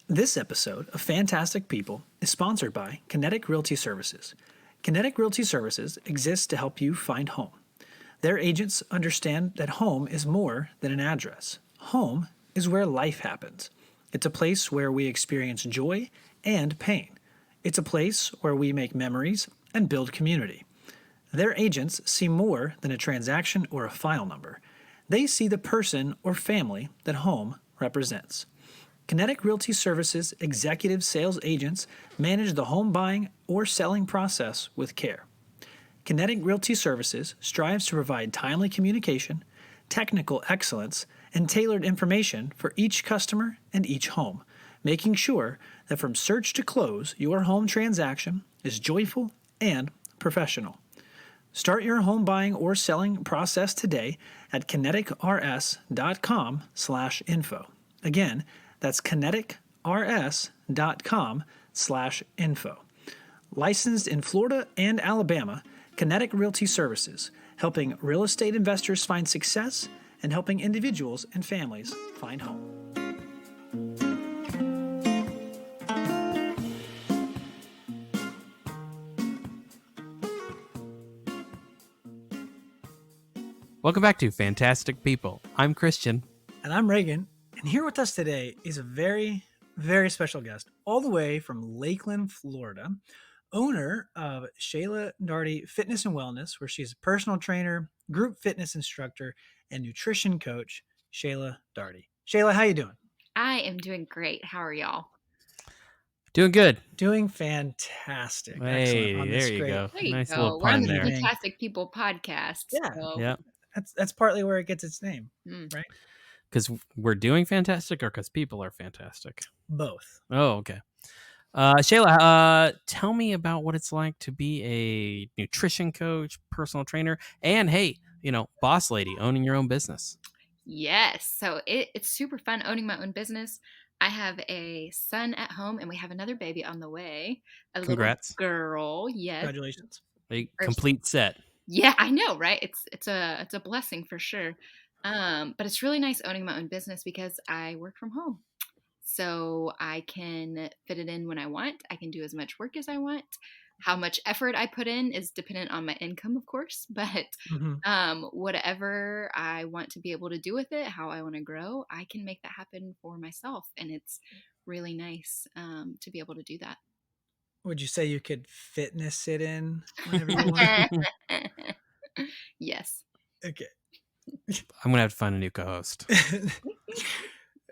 This episode of Fantastic People is sponsored by Kinetic Realty Services. Kinetic Realty Services exists to help you find home. Their agents understand that home is more than an address. Home is where life happens. It's a place where we experience joy and pain. It's a place where we make memories and build community. Their agents see more than a transaction or a file number. They see the person or family that home represents. Kinetic Realty Services executive sales agents manage the home buying or selling process with care. Kinetic Realty Services strives to provide timely communication, technical excellence, and tailored information for each customer and each home, making sure that from search to close, your home transaction is joyful and professional. Start your home buying or selling process today at kineticrs.com/info. Again, that's kineticrs.com/info. Licensed in Florida and Alabama, Kinetic Realty Services, helping real estate investors find success and helping individuals and families find home. Welcome back to Fantastic People. I'm Christian. And I'm Regan. And here with us today is a very, very special guest, all the way from Lakeland, Florida, owner of Shaela Daugherty Fitness and Wellness, where she's a personal trainer, group fitness instructor, and nutrition coach, Shaela Daugherty. Shaela, how you doing? I am doing great. How are y'all? Doing good. Doing fantastic. Hey, Excellent. On there this you great go. There you Nice go. little We're on pun the there. Fantastic People podcast. Yeah. So, Yeah. That's partly where it gets its name, Mm. right? Because we're doing fantastic or because people are fantastic? Both. Oh, okay. Shaela, tell me about what it's like to be a nutrition coach, personal trainer, and hey, boss lady owning your own business. Yes. So it's super fun owning my own business. I have a son at home and we have another baby on the way. A Congrats. little girl. Yes. Congratulations. A complete set. Yeah, I know, right? It's a blessing for sure. But it's really nice owning my own business because I work from home. So I can fit it in when I want. I can do as much work as I want. How much effort I put in is dependent on my income, of course, but whatever I want to be able to do with it, how I want to grow, I can make that happen for myself. And it's really nice to be able to do that. Would you say you could fitness it in whenever you want? Yes. Okay. I'm gonna have to find a new co-host. Oh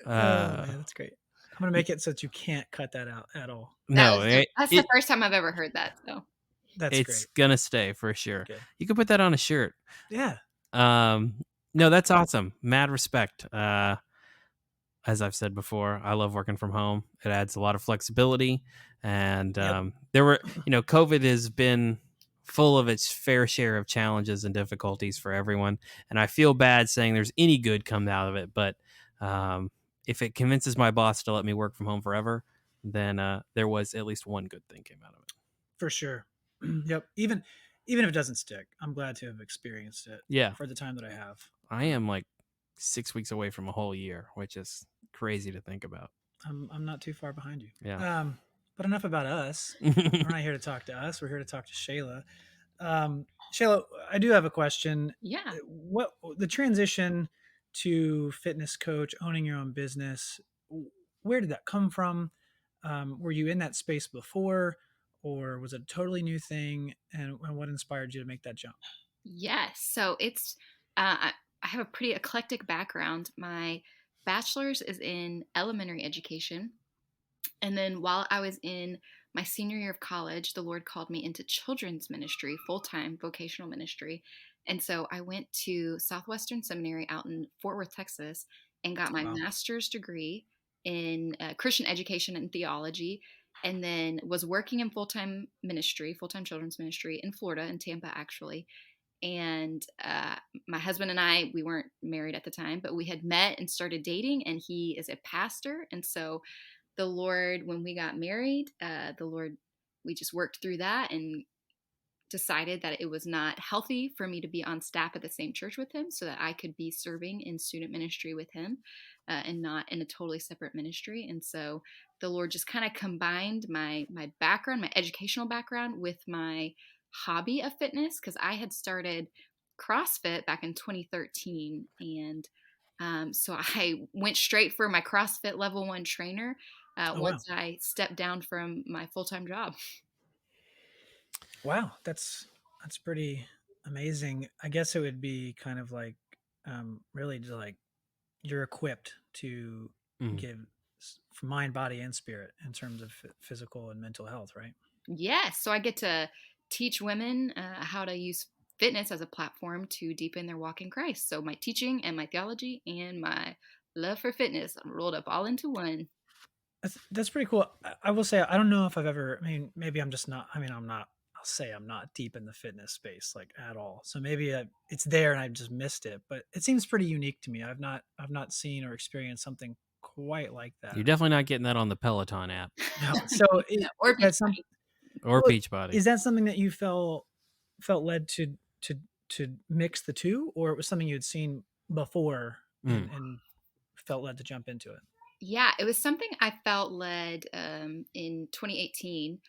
man, that's great. I'm gonna make it so that you can't cut that out at all. No, That's the first time I've ever heard that. So That's it's great. gonna stay for sure. Good. You can put that on a shirt. Yeah. No, that's awesome. Mad respect. As I've said before, I love working from home. It adds a lot of flexibility, and there were, COVID has been full of its fair share of challenges and difficulties for everyone, and I feel bad saying there's any good come out of it. But if it convinces my boss to let me work from home forever, then there was at least one good thing came out of it. For sure. Yep. Even if it doesn't stick, I'm glad to have experienced it. Yeah. For the time that I have. I am like 6 weeks away from a whole year, which is crazy to think about. I'm not too far behind you. Yeah. But enough about us. We're not here to talk to us. We're here to talk to Shaela. Shaela, I do have a question. yeah. What the transition to fitness coach, owning your own business, where did that come from? Were you in that space before, or was it a totally new thing? And what inspired you to make that jump? Yes. So it's I have a pretty eclectic background. My bachelor's is in elementary education. And then while I was in my senior year of college, the Lord called me into children's ministry, full-time vocational ministry. And so I went to Southwestern Seminary out in Fort Worth, Texas, and got my master's degree in Christian education and theology, and then was working in full-time ministry, full-time children's ministry in Florida, in Tampa, actually. And my husband and I, we weren't married at the time, but we had met and started dating, and he is a pastor. And so the Lord, when we got married, we just worked through that and decided that it was not healthy for me to be on staff at the same church with him, so that I could be serving in student ministry with him and not in a totally separate ministry. And so the Lord just kind of combined my background, my educational background, with my hobby of fitness, because I had started CrossFit back in 2013, and so I went straight for my CrossFit level 1 trainer Oh, wow. once I stepped down from my full-time job. Wow, that's pretty amazing. I guess it would be kind of like really just like you're equipped to Mm. give for mind, body, and spirit in terms of physical and mental health, right? Yes, so I get to teach women how to use fitness as a platform to deepen their walk in Christ. So my teaching and my theology and my love for fitness rolled up all into one. That's pretty cool. I will say I don't know if I've ever. I mean, maybe I'm just not. I mean, I'm not. I'll say I'm not deep in the fitness space like at all. So maybe it's there and I've just missed it. But it seems pretty unique to me. I've not seen or experienced something quite like that. You're definitely not getting that on the Peloton app No. So Yeah, or that's some. or Well, Beachbody. is that something that you felt led to mix the two, or it was something you had seen before and felt led to jump into it? Yeah, it was something I felt led in 2018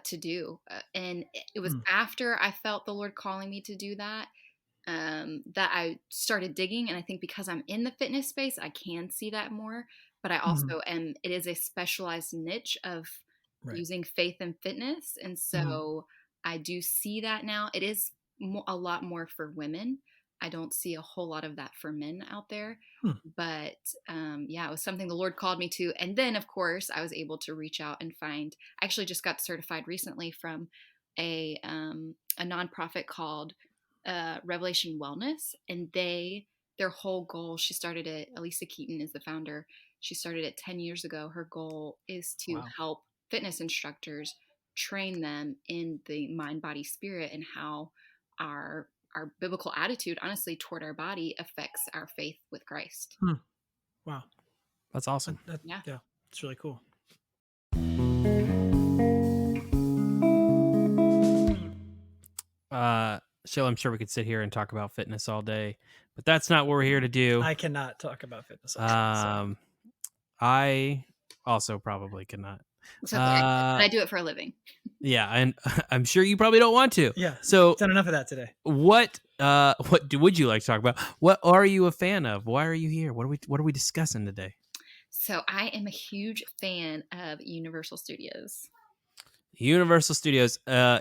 to do. And it was Hmm. after I felt the Lord calling me to do that, that I started digging. And I think because I'm in the fitness space, I can see that more. But I Mhm. also am, it is a specialized niche of Right. using faith and fitness. And Mhm. so I do see that now. It is a lot more for women. I don't see a whole lot of that for men out there. Hmm. But yeah, it was something the Lord called me to. And then, of course, I was able to reach out and find. I actually just got certified recently from a nonprofit called Revelation Wellness, and their whole goal. She started it. Elisa Keaton is the founder. She started it 10 years ago. Her goal is to Wow. help fitness instructors train them in the mind, body, spirit, and how our biblical attitude, honestly, toward our body affects our faith with Christ. Hmm. Wow. That's awesome. Yeah. Yeah, it's really cool. Sheila, I'm sure we could sit here and talk about fitness all day, but that's not what we're here to do. I cannot talk about fitness. All day, so. I also probably cannot. It's okay. But I do it for a living. Yeah, and I'm sure you probably don't want to. Yeah. So Done enough of that today. what would you like to talk about? What are you a fan of? Why are you here? What are we discussing today? So I am a huge fan of Universal Studios. Universal Studios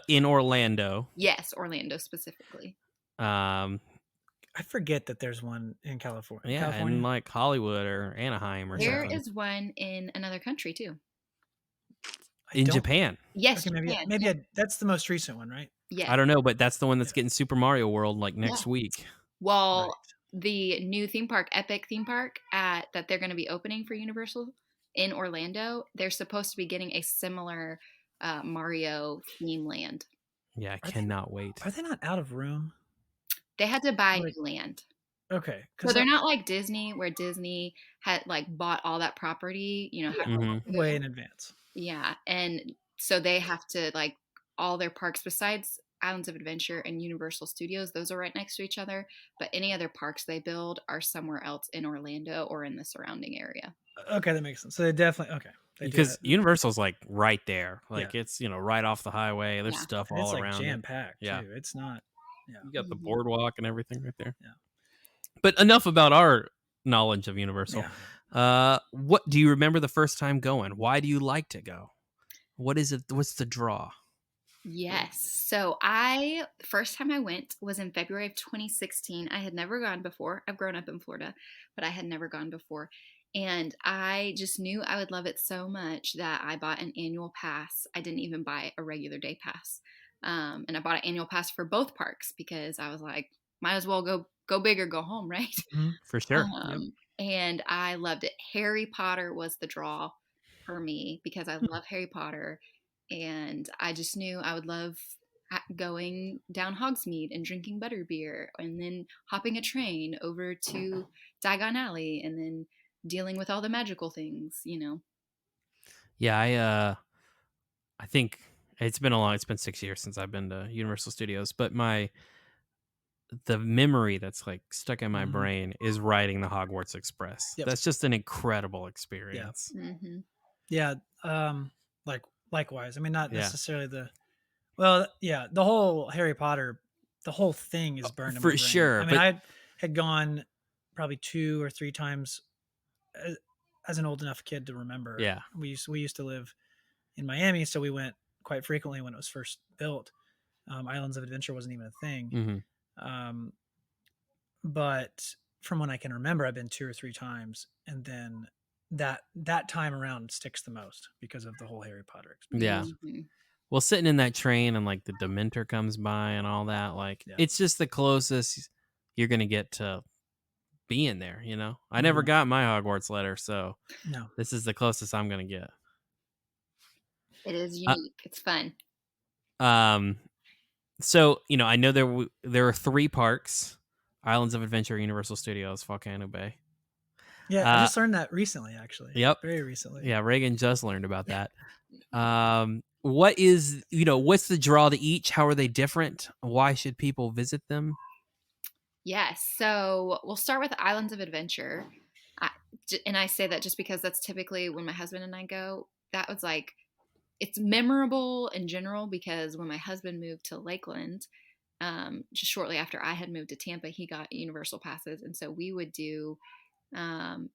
in Orlando. Yes, Orlando specifically. I forget that there's one in California. Yeah, California? and like Hollywood or Anaheim or There something. is one in another country too. In Japan. Yes, Okay, Japan. that's the most recent one, right? Yes. I don't know, but that's the one that's getting Super Mario World like next week. Well, the new theme park, Epic theme park that they're going to be opening for Universal in Orlando, they're supposed to be getting a similar Mario theme land. Yeah, I cannot wait. Are they not out of room? They had to buy new land. Okay. So they're not like Disney, where Disney had like bought all that property, way in advance. Yeah. And so they have to like all their parks besides Islands of Adventure and Universal Studios, those are right next to each other. But any other parks they build are somewhere else in Orlando or in the surrounding area. Okay, that makes sense. So they definitely Because Universal's like right there. Like Yeah. it's, right off the highway. There's stuff And all it's around. Like jam packed Yeah. too. It's not. Yeah. You got the boardwalk and everything right there. Yeah. But enough about our knowledge of Universal. Yeah. What do you remember the first time going? Why do you like to go? What is it? What's the draw? Yes. So first time I went was in February of 2016. I had never gone before. I've grown up in Florida, but I had never gone before. And I just knew I would love it so much that I bought an annual pass. I didn't even buy a regular day pass. And I bought an annual pass for both parks because I was like, might as well go big or go home, right? Mm-hmm. For sure. And I loved it. Harry Potter was the draw for me because I love Harry Potter. And I just knew I would love going down Hogsmeade and drinking butterbeer and then hopping a train over to Diagon Alley and then dealing with all the magical things, Yeah, I think it's been 6 years since I've been to Universal Studios, but the memory that's like stuck in my brain is riding the Hogwarts Express. Yep. That's just an incredible experience. Yeah. Mm-hmm. Yeah. Like likewise. I mean, not Yeah, necessarily the whole Harry Potter, the whole thing is burned in my for brain. sure. I mean, But I had gone probably 2 or 3 times as an old enough kid to remember. yeah, We used to live in Miami, so we went quite frequently when it was first built. Islands of Adventure wasn't even a thing. hmm Um, but from when I can remember, I've been 2 or 3 times, and then that time around sticks the most because of the whole Harry Potter yeah. experience. Mhm. Well, sitting in that train and like the Dementor comes by and all that, like Yeah. it's just the closest you're gonna get to being there. I never Mhm. got my Hogwarts letter, so No. this is the closest I'm gonna get. It is Uh, unique. It's fun. um, so I know there are 3 parks: Islands of Adventure, Universal Studios, Volcano Bay. Yeah, I Uh, just learned that recently, actually. yep, Very recently. yeah. Reagan just learned about that. What's the draw to each? How are they different? Why should people visit them? Yes. So we'll start with Islands of Adventure. I, and I say that just because that's typically when my husband and I go. That was like, it's memorable in general because when my husband moved to Lakeland, just shortly after I had moved to Tampa, he got Universal passes. And so we would do um,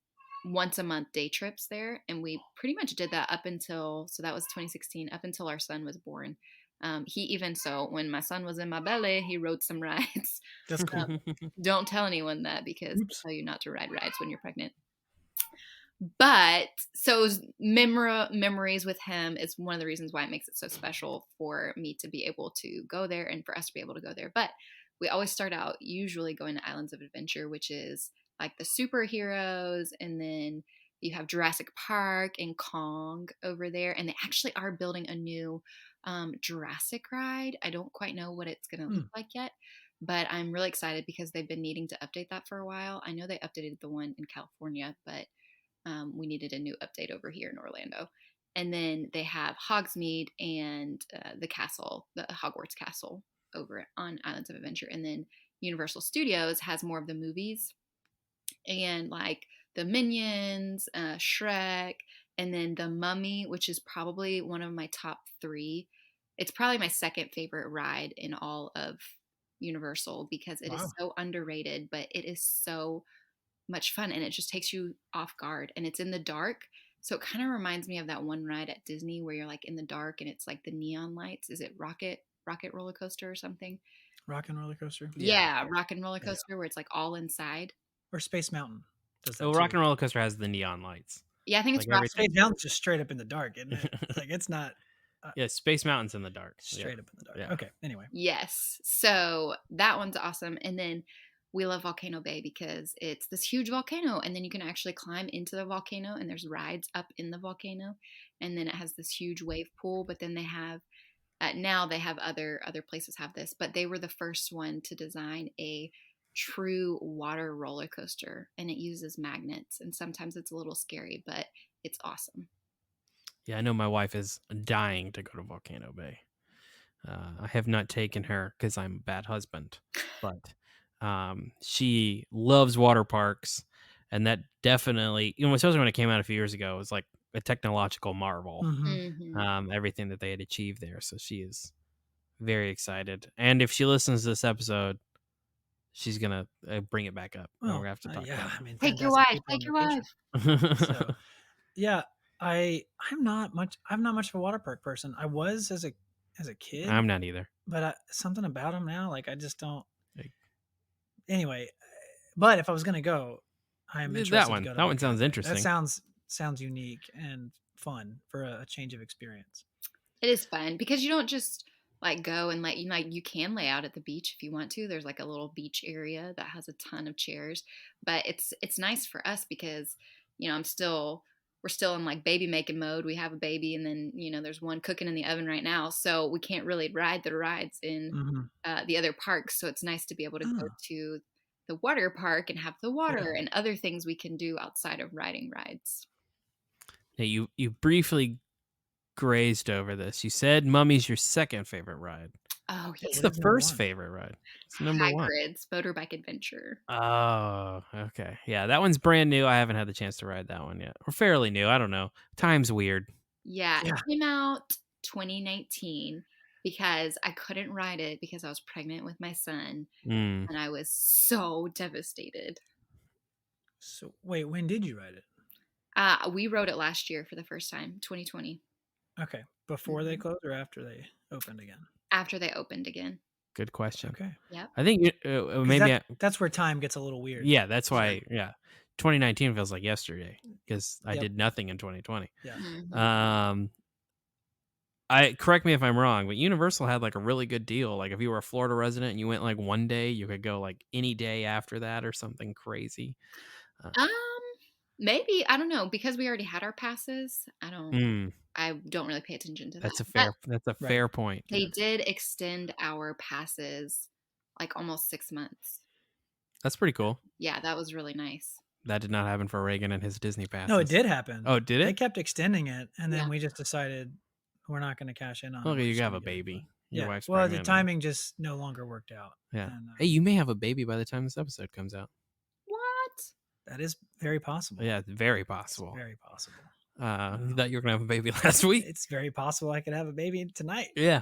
once a month day trips there. And we pretty much did that up until, so that was 2016, up until our son was born. So when my son was in my belly, he rode some rides. That's cool. Don't tell anyone that because they Oops. tell you not to ride rides when you're pregnant. But so memories with him is one of the reasons why it makes it so special for me to be able to go there and for us to be able to go there. But we always start out usually going to Islands of Adventure, which is like the superheroes, and then you have Jurassic Park and Kong over there, and they actually are building a new Jurassic ride. I don't quite know what it's going to look like yet, but I'm really excited because they've been needing to update that for a while. I know they updated the one in California, but we needed a new update over here in Orlando. And then they have Hogsmeade and the castle, the Hogwarts castle over on Islands of Adventure. And then Universal Studios has more of the movies and like the Minions, Shrek, and then the Mummy, which is probably one of my top 3. It's probably my second favorite ride in all of Universal because it is Wow. so underrated, but it is so much fun and it just takes you off guard and it's in the dark. So it kind of reminds me of that one ride at Disney where you're like in the dark and it's like the neon lights. Is it Rocket Roller Coaster or something? Rock and Roller Coaster. Yeah, Rocket Roller Yeah. Coaster where it's like all inside. Or Space Mountain does that Oh, too. Rock and Roller Coaster has the neon lights. Yeah, I think it's Like every Space Mountain's just straight up in the dark, isn't it? Like it's not Yeah, Space Mountain's in the dark. straight up in the dark. Yeah. Okay. Anyway. Yes. So that one's awesome. And then we love Volcano Bay because it's this huge volcano and then you can actually climb into the volcano and there's rides up in the volcano. And then it has this huge wave pool, but then they have now they have other places have this, but they were the first one to design a true water roller coaster and it uses magnets and sometimes it's a little scary, but it's awesome. Yeah, I know my wife is dying to go to Volcano Bay. I have not taken her because I'm a bad husband, but she loves water parks, and that definitely, especially when it came out a few years ago, it was like a technological marvel. Mm-hmm. Everything that they had achieved there, so she is very excited. And if she listens to this episode, she's gonna bring it back up. And we're gonna have to talk yeah. about I mean, Take your fantastic wife. people on Take your vacation. wife. it. So yeah, I'm not much of a water park person. I was as a kid, I'm not either. but something about them now, like I just don't. Like- Anyway, but if I was gonna go, I'm interested That to one. go to That one Volcano sounds Bay. interesting. That sounds unique and fun for a change of experience. It is fun because you don't just like go and you can lay out at the beach if you want to. There's like a little beach area that has a ton of chairs, but it's nice for us because we're still in like baby making mode. We have a baby and then there's one cooking in the oven right now, so we can't really ride the rides in the other parks. So it's nice to be able to go to the water park and have the water and other things we can do outside of riding rides. Hey, you briefly grazed over this. You said Mummy's your second favorite ride. Oh, Okay, What's yeah. what the is number first one? favorite ride? It's number one. Hagrid's Motorbike Adventure. Oh, okay. Yeah, that one's brand new. I haven't had the chance to ride that one yet. Or fairly new. I don't know. Time's weird. Yeah, it Yeah. came out 2019 because I couldn't ride it because I was pregnant with my son Mm. and I was so devastated. So wait, when did you write it? We rode it last year for the first time, 2020, Okay, before they Mhm. closed or after they opened again? after they opened again. Good question. Okay, Yep. I think 'cause maybe. that's where time gets a little weird. Yeah, that's Sure. why. Yeah, 2019 feels like yesterday because I Yep. did nothing in 2020. Yeah. Mhm. I correct me if I'm wrong, but Universal had like a really good deal. Like if you were a Florida resident and you went like one day, you could go like any day after that or something crazy. Um, Maybe, I don't know, because we already had our passes. Mm, I don't really pay attention to that. that's a But Right. fair point. they did extend our passes like almost 6 months. That's pretty cool. Yeah, that was really nice. That did not happen for Reagan and his Disney passes. No, it did happen. Oh, did They it? kept extending it, and then Yeah. we just decided we're not going to cash in on it. Okay, We're you just have gonna a get it baby. done. Your Yeah. wife's Well, the pregnant. timing just no longer worked out. Yeah. And, Hey, you may have a baby by the time this episode comes out. What? that is very possible. Yeah, it's very It's possible. very possible. You thought you were gonna have a baby last week. It's very possible I could have a baby tonight. Yeah,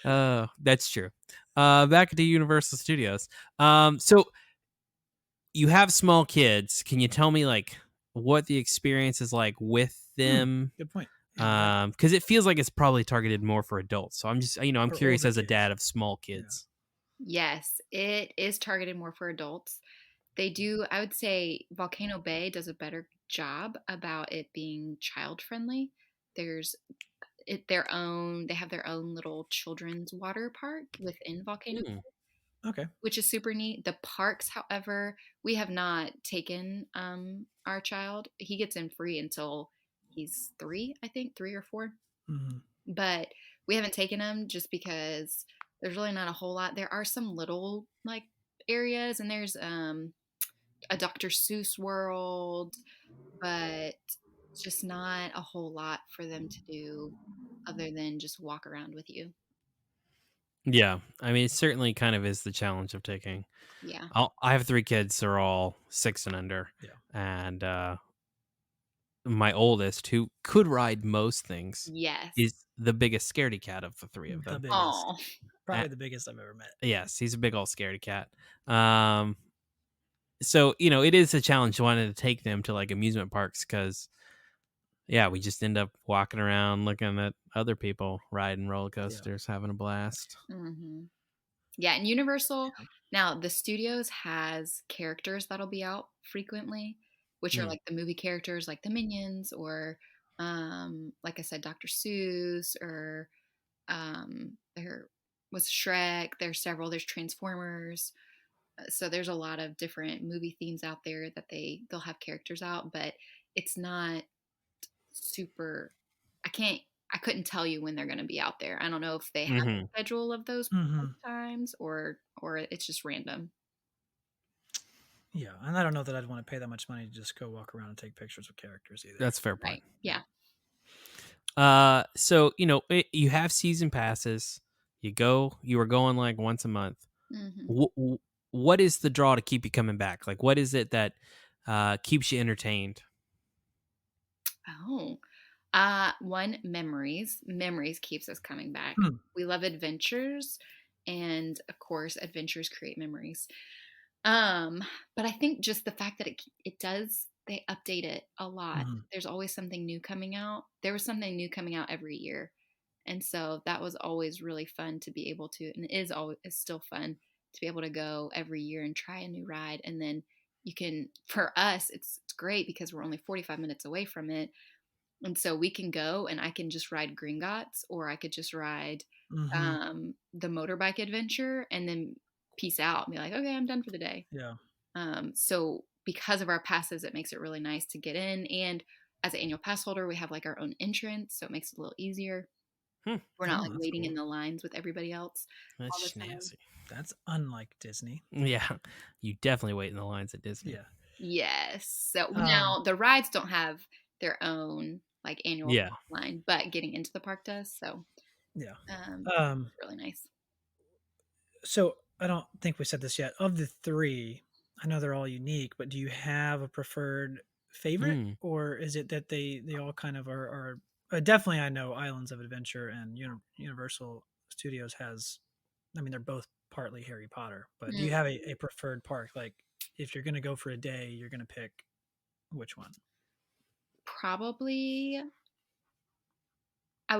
that's true. Back to Universal Studios. So you have small kids. Can you tell me like what the experience is like with them? Good point. Yeah, Because it feels like it's probably targeted more for adults. So I'm just, I'm Or curious older as a kids. dad of small kids. Yes, it is targeted more for adults. They do, I would say Volcano Bay does a better job about it being child friendly. There's they have their own little children's water park within Volcano, Hmm. Okay. which is super neat. The parks, however, we have not taken our child. He gets in free until he's 3, I think, 3 or 4. hmm But we haven't taken him just because there's really not a whole lot. There are some little like areas, and there's a Dr. Seuss world, but it's just not a whole lot for them to do other than just walk around with you. Yeah, I mean, it certainly kind of is the challenge of taking. Yeah. I have 3 kids. They're all 6 and under. Yeah. And my oldest, who could ride most things, Yes. is the biggest scaredy cat of the 3 of The them. biggest. Oh. Probably the biggest I've ever met. Yes, he's a big old scaredy cat. So it is a challenge wanting to take them to like amusement parks because, yeah, we just end up walking around looking at other people riding roller coasters, having a blast. Mm-hmm. Yeah, and Universal, now the studios has characters that'll be out frequently, which are like the movie characters like the Minions or like I said, Dr. Seuss, or there was Shrek, there's several, there's Transformers. So there's a lot of different movie themes out there that they'll have characters out, but it's not super I couldn't tell you when they're going to be out there. I don't know if they have a schedule of those times or it's just random. Yeah, and I don't know that I'd want to pay that much money to just go walk around and take pictures with characters either. That's a fair point. Right. Yeah. So you have season passes. You are going like once a month. Mm-hmm. What is the draw to keep you coming back? Like, what is it that keeps you entertained? Oh, one, memories. Memories keeps us coming back. We love adventures, and of course, adventures create memories. But I think just the fact that they update it a lot. There's always something new coming out. There was something new coming out every year, and so that was always really fun to be able to, and is still fun to be able to go every year and try a new ride, and then you can. For us, it's great because we're only 45 minutes away from it. And so we can go and I can just ride Gringotts, or I could just ride the Motorbike Adventure and then peace out and be like, okay, I'm done for the day. Yeah. So because of our passes, it makes it really nice to get in. And as an annual pass holder, we have like our own entrance. So it makes it a little easier. We're not like waiting in the lines with everybody else. That's snazzy. That's unlike Disney. Yeah. You definitely wait in the lines at Disney. Yeah. Yes. So now the rides don't have their own like annual line, but getting into the park does. So yeah, it's really nice. So I don't think we said this yet. Of the three, I know they're all unique, but do you have a preferred favorite, Mm. or is it that they all kind of are definitely, I know Islands of Adventure and Universal Studios has. I mean, they're both partly Harry Potter, but do you have a preferred park? Like, if you're going to go for a day, you're going to pick which one? Probably I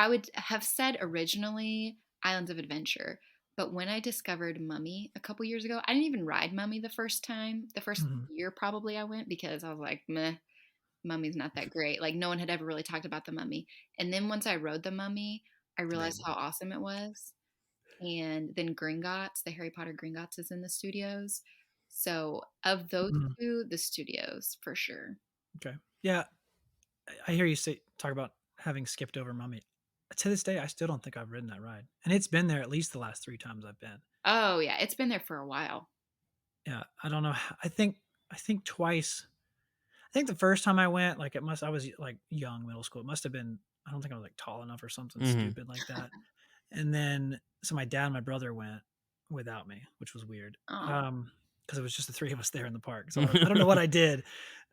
would have said originally Islands of Adventure, but when I discovered Mummy a couple years ago, I didn't even ride Mummy the first time. The first Mhm. year probably I went because I was like, meh, Mummy's not that great. Like no one had ever really talked about the Mummy. And then once I rode the Mummy, I realized how awesome it was. And then Gringotts, the Harry Potter Gringotts is in the studios. So of those Mhm. two, the studios for sure. Okay. Yeah, I hear you talk about having skipped over Mummy. To this day, I still don't think I've ridden that ride, and it's been there at least the last 3 times I've been. Oh yeah, it's been there for a while. Yeah, I don't know. I think twice. I think the first time I went, like I was like young, middle school. It must have been. I don't think I was like tall enough or something Hmm. stupid like that. And then so my dad and my brother went without me, which was weird. Oh, Because it was just the three of us there in the park. So I don't know what I did.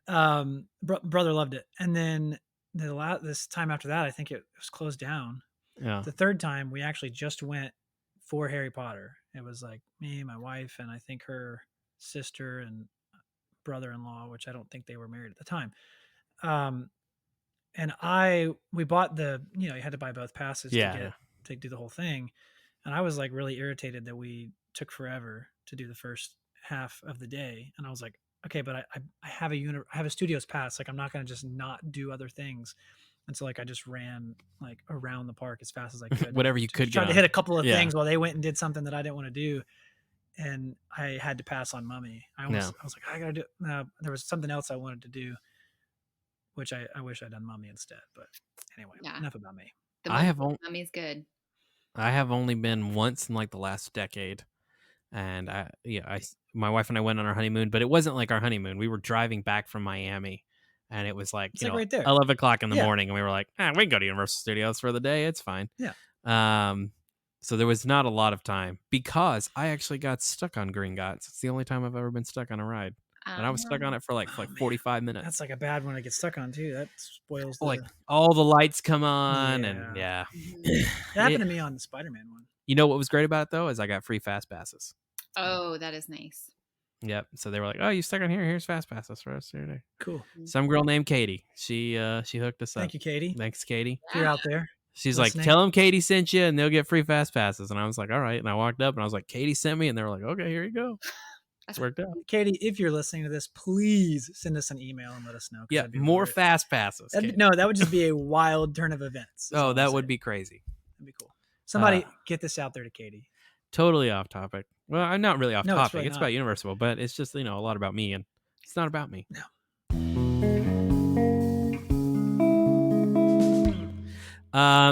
Brother loved it. And then this time after that, I think it was closed down. Yeah. The third time we actually just went for Harry Potter. It was like me, my wife, and I think her sister and brother-in-law, which I don't think they were married at the time. Um, and we bought you had to buy both passes Yeah. to do the whole thing. And I was like really irritated that we took forever to do the first half of the day. And I was like, okay, but I have I have a studios pass. Like I'm not going to just not do other things. And so like I just ran like around the park as fast as I could. Whatever you could get Tried to on. hit a couple of Yeah. things while they went and did something that I didn't want to do. And I had to pass on Mummy. I Yeah. was like, I gotta do. There was something else I wanted to do, which I wish I'd done Mummy instead. But anyway, yeah. enough about me. The I have Mummy's good. I have only been once in like the last decade, and my wife and I went on our honeymoon, but it wasn't like our honeymoon. We were driving back from Miami, and it was like It's like right there. 11 o'clock in the Yeah. morning, and we were like, we can go to Universal Studios for the day. It's fine. Yeah. So there was not a lot of time because I actually got stuck on Gringotts. It's the only time I've ever been stuck on a ride, and I was stuck on it for like Oh, man. 45 minutes. That's like a bad one to get stuck on too. That spoils the. Like all the lights come on, and Yeah. Mhm. It happened to me on the Spider-Man one. You know what was great about it though is I got free fast passes. Oh, that is nice. Yep. So they were like, "Oh, you stuck on here? Here's fast passes for the rest of your day." Cool. Some girl named Katie. She hooked us up. Thank you, Katie. Thanks, Katie. If you're out there. She's listening. like, "Tell them Katie sent you, and they'll get free fast passes." And I was like, "All right." And I walked up, and I was like, "Katie sent me," and they were like, "Okay, here you go." It's worked out. Katie, if you're listening to this, please send us an email and let us know. Yeah, more fast passes. No, that would just be a wild turn of events. Oh, that would be crazy. That'd be cool. Somebody get this out there to Katie. Totally off topic. Well, I'm not really off No, it's topic. really It's not. about Universal, but it's just a lot about me, and it's not about me. No.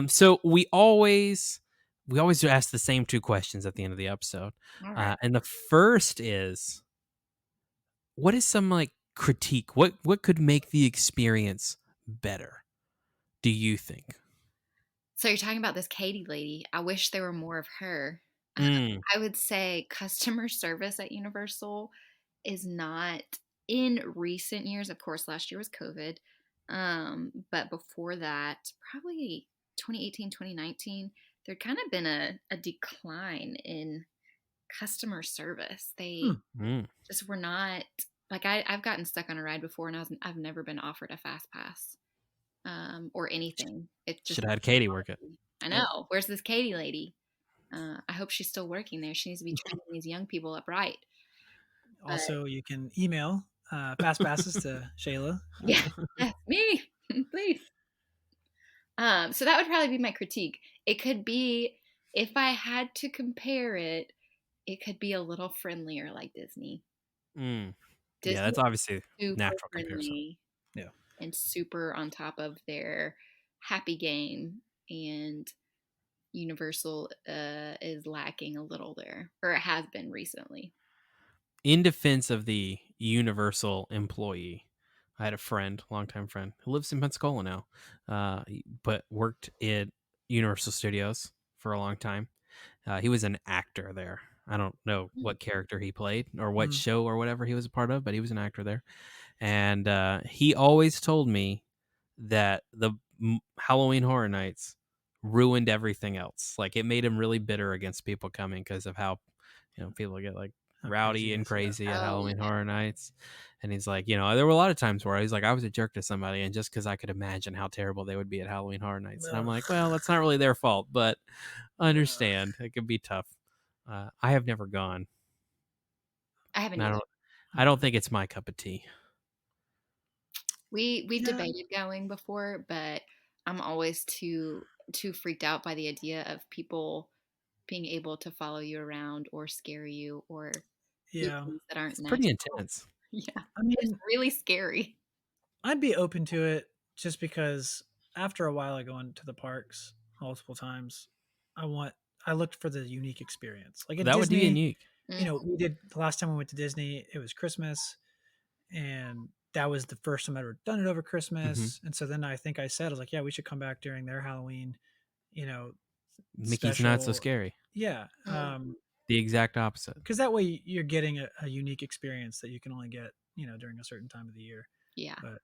So we always ask the same two questions at the end of the episode. All right. And the first is, what is some like critique? What could make the experience better, do you think? So you're talking about this Katie lady. I wish there were more of her. Mm. I would say customer service at Universal is not in recent years. Of course, last year was COVID. But before that, probably 2018, 2019, there'd kind of been a decline in customer service. They just were not like I've gotten stuck on a ride before, and I've never been offered a fast pass or anything. It just Should have had Katie work it. I know. Where's this Katie lady? I hope she's still working there. She needs to be training these young people up right. Also, you can email fast passes to Shaela. Yeah, me, please. So that would probably be my critique. It could be, if I had to compare it, it could be a little friendlier like Disney. Yeah, Disney that's obviously super natural comparison. friendly, Yeah, and super on top of their happy game, and Universal is lacking a little there, or it has been recently. In defense of the Universal employee, I had a friend, longtime friend, who lives in Pensacola now, but worked at Universal Studios for a long time. He was an actor there. I don't know what character he played or what show or whatever he was a part of, but he was an actor there. And he always told me that the Halloween Horror Nights ruined everything else. Like it made him really bitter against people coming because of how, people get like rowdy and crazy at Halloween Horror Nights. And he's like, there were a lot of times where he's like, I was a jerk to somebody, and just because I could imagine how terrible they would be at Halloween Horror Nights. And I'm like, well, that's not really their fault, but I understand. It could be tough. I have never gone. I haven't. I don't think it's my cup of tea. We debated going before, but I'm always too freaked out by the idea of people being able to follow you around or scare you or do things that aren't nice. Pretty intense. Yeah, I mean, it's really scary. I'd be open to it just because after a while of going to the parks multiple times, I looked for the unique experience. Like at that Disney, would be unique. We did the last time we went to Disney, it was Christmas, and that was the first time I'd ever done it over Christmas. And so then I think I said, I was like, yeah, we should come back during their Halloween, Mickey's not so scary. Yeah. The exact opposite. Because that way you're getting a unique experience that you can only get, during a certain time of the year. Yeah. But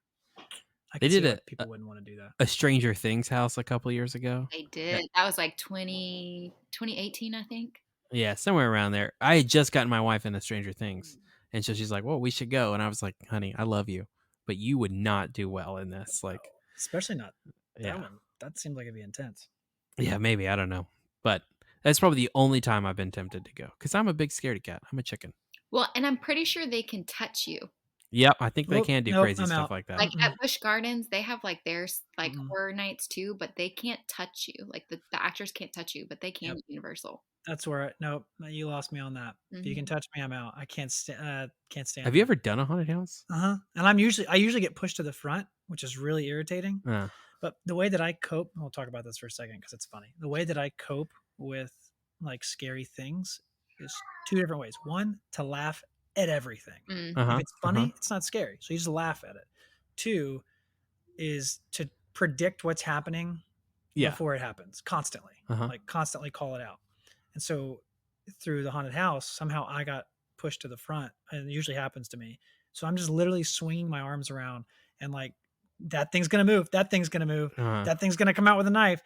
I they can see did why people wouldn't want to do that. A Stranger Things house a couple years ago. They did. That was like 2018, I think. Yeah, somewhere around there. I had just gotten my wife into Stranger Things. And so she's like, well, we should go. And I was like, honey, I love you, but you would not do well in this. Like, especially not that one. That seemed like it'd be intense. Yeah, maybe. I don't know. But that's probably the only time I've been tempted to go because I'm a big scaredy cat. I'm a chicken. Well, and I'm pretty sure they can touch you. Yep, I think they can do crazy stuff like that. Like at Busch Gardens, they have like their horror nights too, but they can't touch you. Like the actors can't touch you, but they can at Universal. That's where you lost me on that. If you can touch me, I'm out. I can't stand. Have you ever done a haunted house? And I usually get pushed to the front, which is really irritating. But the way that I cope, we'll talk about this for a second because it's funny. The way that I cope with like scary things is two different ways. One, to laugh at everything. If it's funny, it's not scary. So you just laugh at it. Two is to predict what's happening before it happens constantly. Like constantly call it out. And so through the haunted house, somehow I got pushed to the front, and it usually happens to me. So I'm just literally swinging my arms around and like, that thing's going to move. That thing's going to move. That thing's going to come out with a knife.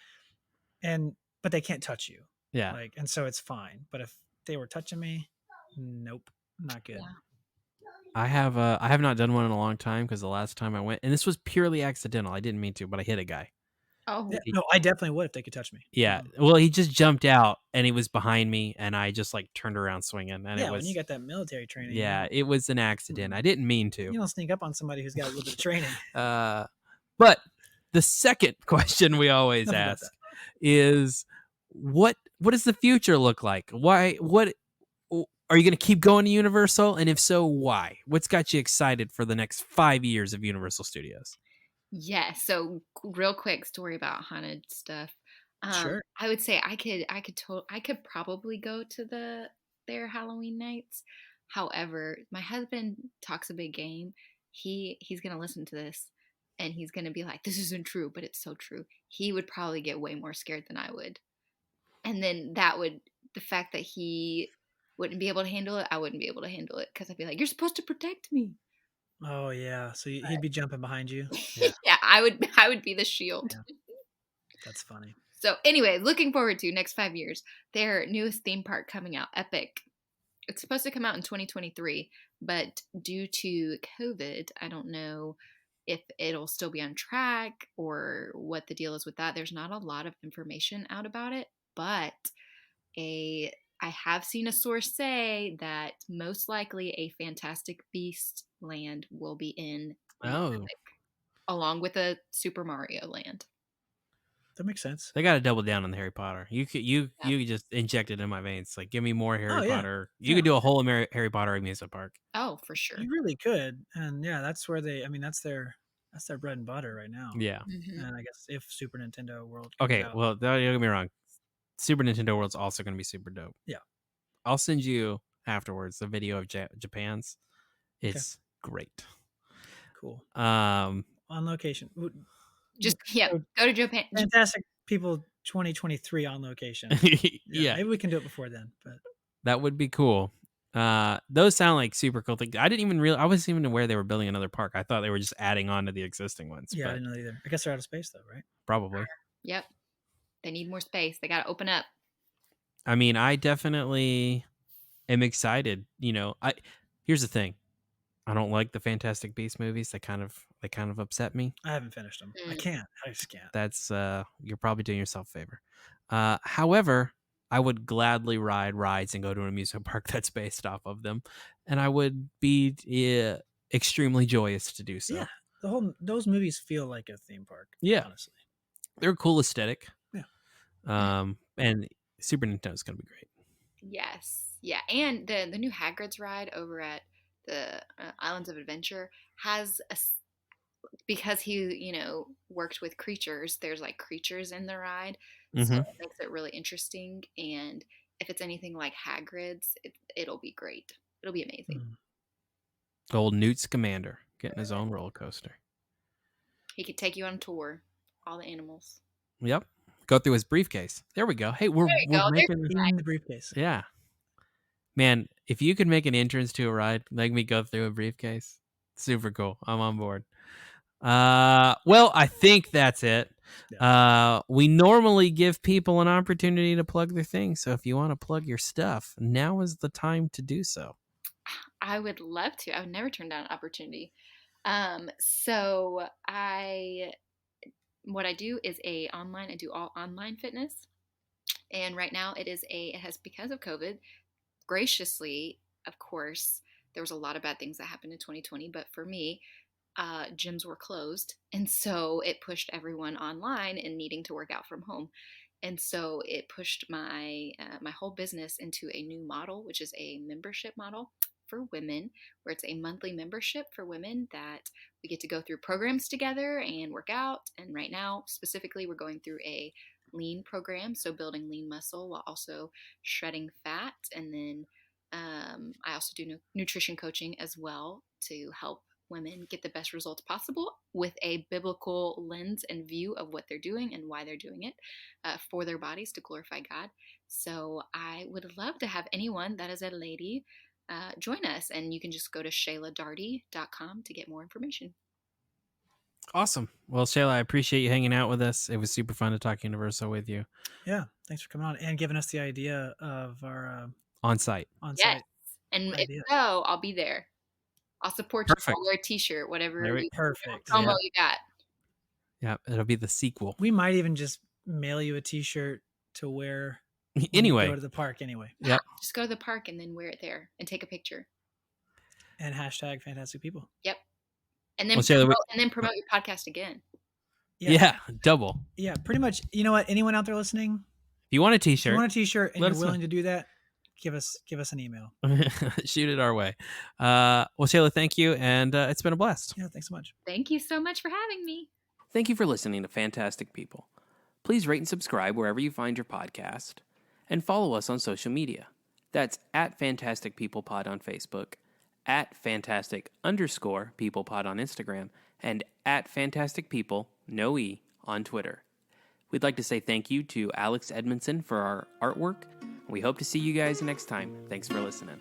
But they can't touch you. Yeah. And so it's fine. But if they were touching me, nope, not good. Yeah. I have not done one in a long time because the last time I went, and this was purely accidental. I didn't mean to, but I hit a guy. Oh, yeah, no, I definitely would if they could touch me. Yeah. Well, he just jumped out and he was behind me, and I just like turned around swinging. And when you got that military training. Yeah, it was an accident. I didn't mean to. You don't sneak up on somebody who's got a little bit of training. But the second question we always ask is, what does the future look like? What are you going to keep going to Universal? And if so, why? What's got you excited for the next 5 years of Universal Studios? Yeah. So real quick story about haunted stuff. Sure. I would say I could probably go to their Halloween nights. However, my husband talks a big game. He's going to listen to this and he's going to be like, this isn't true, but it's so true. He would probably get way more scared than I would. And then the fact that he wouldn't be able to handle it, I wouldn't be able to handle it because I'd be like, you're supposed to protect me. Oh yeah, so he'd be jumping behind you. Yeah, I would be the shield. Yeah. That's funny. So anyway, looking forward to next 5 years, their newest theme park coming out, Epic. It's supposed to come out in 2023, but due to COVID, I don't know if it'll still be on track or what the deal is with that. There's not a lot of information out about it, but I have seen a source say that most likely a Fantastic Beast land will be in Epic, along with a Super Mario land. That makes sense. They got to double down on the Harry Potter. You just inject it in my veins. Like, give me more Harry Potter. You could do a whole Harry Potter amusement park. Oh, for sure. You really could. And yeah, that's where that's their bread and butter right now. Yeah. Mm-hmm. And I guess if Super Nintendo World comes out, well, don't get me wrong. Super Nintendo World's also going to be super dope. Yeah. I'll send you afterwards the video of Japan's. It's great. Cool. On location. Just go to Japan. people 2023 on location. Yeah, Maybe we can do it before then. But that would be cool. Those sound like super cool things. I didn't even I wasn't even aware they were building another park. I thought they were just adding on to the existing ones. yeah, I But didn't know either. I guess they're out of space though, right? probably. Yep. They need more space. They got to open up. I mean, I definitely am excited. Here's the thing. I don't like the Fantastic Beasts movies. They kind of upset me. I haven't finished them. I can't. I just can't. That's you're probably doing yourself a favor. However, I would gladly ride rides and go to an amusement park that's based off of them, and I would be extremely joyous to do so. Yeah, those movies feel like a theme park. Yeah. Honestly. They're a cool aesthetic. Yeah. And Super Nintendo's gonna be great. Yes. Yeah. And the new Hagrid's ride over at the Islands of Adventure has because he, worked with creatures, there's like creatures in the ride. So Mhm. it makes it really interesting. And if it's anything like Hagrid's, it'll be great. It'll be amazing. Old Newt Scamander getting his own roller coaster. He could take you on a tour, all the animals. Yep. Go through his briefcase. There we go. Hey, we're go. making In the briefcase. Yeah. Man, if you could make an entrance to a ride, make me go through a briefcase. Super cool. I'm on board. Well, I think that's it. We normally give people an opportunity to plug their things. So if you want to plug your stuff, now is the time to do so. I would love to. I would never turn down an opportunity. So what I do is I do all online fitness. And right now it has, because of COVID, graciously, of course, there was a lot of bad things that happened in 2020. But for me, gyms were closed. And so it pushed everyone online and needing to work out from home. And so it pushed my whole business into a new model, which is a membership model for women, where it's a monthly membership for women that we get to go through programs together and work out. And right now, specifically, we're going through a lean program, so building lean muscle while also shredding fat. And then I also do nutrition coaching as well to help women get the best results possible with a biblical lens and view of what they're doing and why they're doing it for their bodies to glorify God. So I would love to have anyone that is a lady join us, and you can just go to ShaelaDaugherty.com to get more information. Awesome. Well, Shaela, I appreciate you hanging out with us. It was super fun to talk Universo with you. Yeah, thanks for coming on and giving us the idea of our on-site. Yes, and if so, I'll be there. I'll support you. I'll wear a t-shirt, whatever perfect promo you got. Yeah, it'll be the sequel. We might even just mail you a t-shirt to wear anyway. Go to the park anyway. Yeah. Just go to the park and then wear it there and take a picture. And hashtag Fantastic People. Yep. And then promote your podcast again. Yeah, double. Yeah, pretty much. You know what? Anyone out there listening? If you want a t-shirt, and you're willing to do that, give us an email. Shoot it our way. Well, Shaela, thank you, and it's been a blast. Yeah, thanks so much. Thank you so much for having me. Thank you for listening to Fantastic People. Please rate and subscribe wherever you find your podcast, and follow us on social media. That's at Fantastic People Pod on Facebook, at Fantastic_People Pod on Instagram, and at Fantastic People, no E, on Twitter. We'd like to say thank you to Alex Edmondson for our artwork. We hope to see you guys next time. Thanks for listening.